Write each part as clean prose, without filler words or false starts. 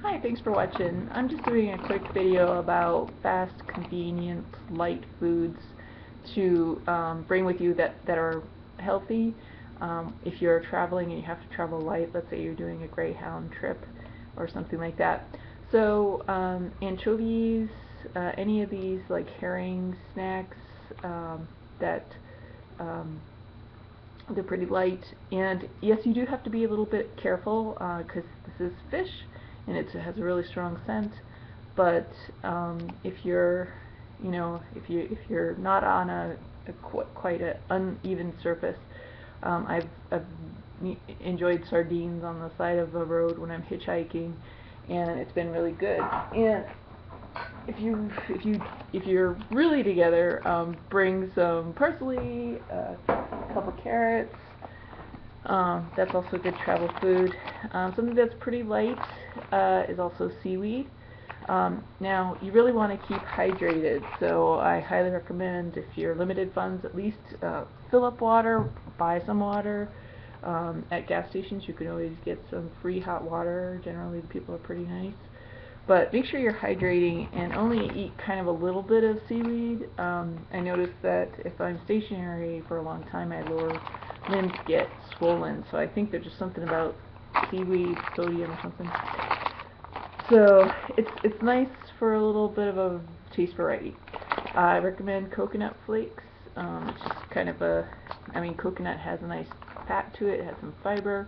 Hi, thanks for watching. I'm just doing a quick video about fast, convenient, light foods to bring with you that are healthy. If you're traveling and you have to travel light, let's say you're doing a Greyhound trip or something like that. So anchovies, any of these like herring snacks that um, they're pretty light, and yes, you do have to be a little bbit careful because this is fish and it has a really strong scent. But if you're, if you're not on quite an uneven surface, I've enjoyed sardines on the side of the road when I'm hitchhiking, and it's been really good. And if you're really together, bring some parsley, a couple carrots. That's also good travel food. Something that's pretty light is also seaweed. Now, you really want to keep hydrated, so I highly recommend, if you're limited funds, at least fill up water, buy some water. At gas stations, you can always get some free hot water. Generally, the people are pretty nice. But make sure you're hydrating and only eat kind of a little bit of seaweed. I noticed that if I'm stationary for a long time, my lower limbs get swollen. So I think there's just something about seaweed, sodium or something. So it's nice for a little bit of a taste variety. I recommend coconut flakes. It's just kind of coconut has a nice fat to it. It has some fiber.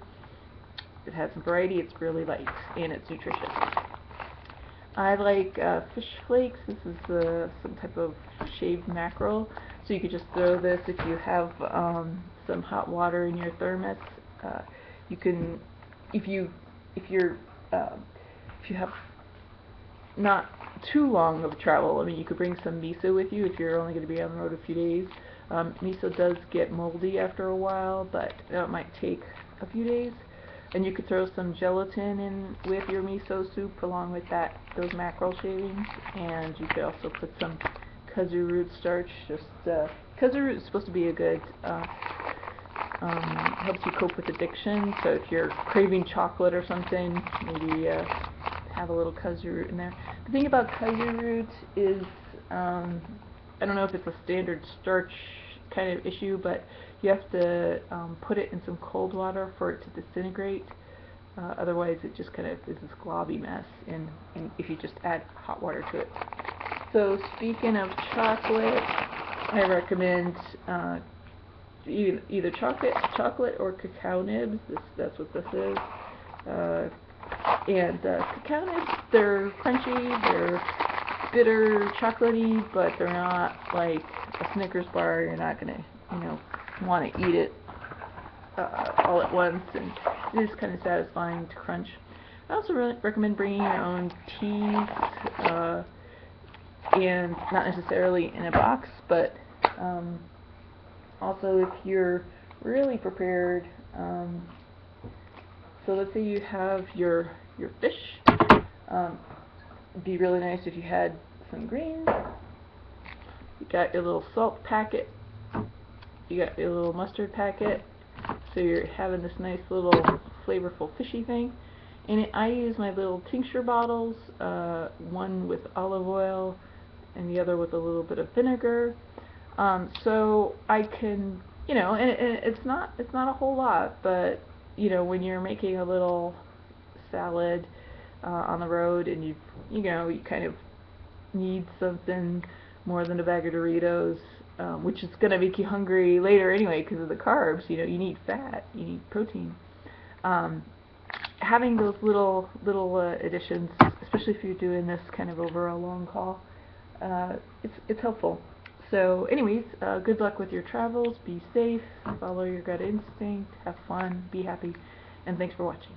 It has some variety. It's really light and it's nutritious. I like fish flakes. This is some type of shaved mackerel. So you could just throw this if you have some hot water in your thermos. You can, if you if you're if you have not too long of travel, you could bring some miso with you if you're only going to be on the road a few days. Miso does get moldy after a while, but it might take a few days. And you could throw some gelatin in with your miso soup along with those mackerel shavings. And you could also put some kudzu root starch. Kudzu root is supposed to be a good, helps you cope with addiction. So if you're craving chocolate or something, maybe have a little kudzu root in there. The thing about kudzu root is, I don't know if it's a standard starch kind of issue, but you have to put it in some cold water for it to disintegrate. Otherwise, it just kind of is this globby mess, and if you just add hot water to it. So speaking of chocolate, I recommend either chocolate or cacao nibs. That's what this is. And cacao nibs, they're crunchy, they're bitter, chocolatey, but they're not like a Snickers bar. You're not gonna, want to eat it all at once, and it is kind of satisfying to crunch. I also really recommend bringing your own teas, and not necessarily in a box, but also if you're really prepared. So let's say you have your fish. It'd be really nice if you had some greens. You got your little salt packet. You got your little mustard packet. So you're having this nice little flavorful fishy thing. And I use my little tincture bottles, one with olive oil and the other with a little bit of vinegar. So I can, and it's not a whole lot, but when you're making a little salad on the road, and you kind of need something more than a bag of Doritos, which is going to make you hungry later anyway because of the carbs. You need fat, you need protein. Having those little additions, especially if you're doing this kind of over a long haul, it's helpful. So anyways, good luck with your travels. Be safe, follow your gut instinct, have fun, be happy, and thanks for watching.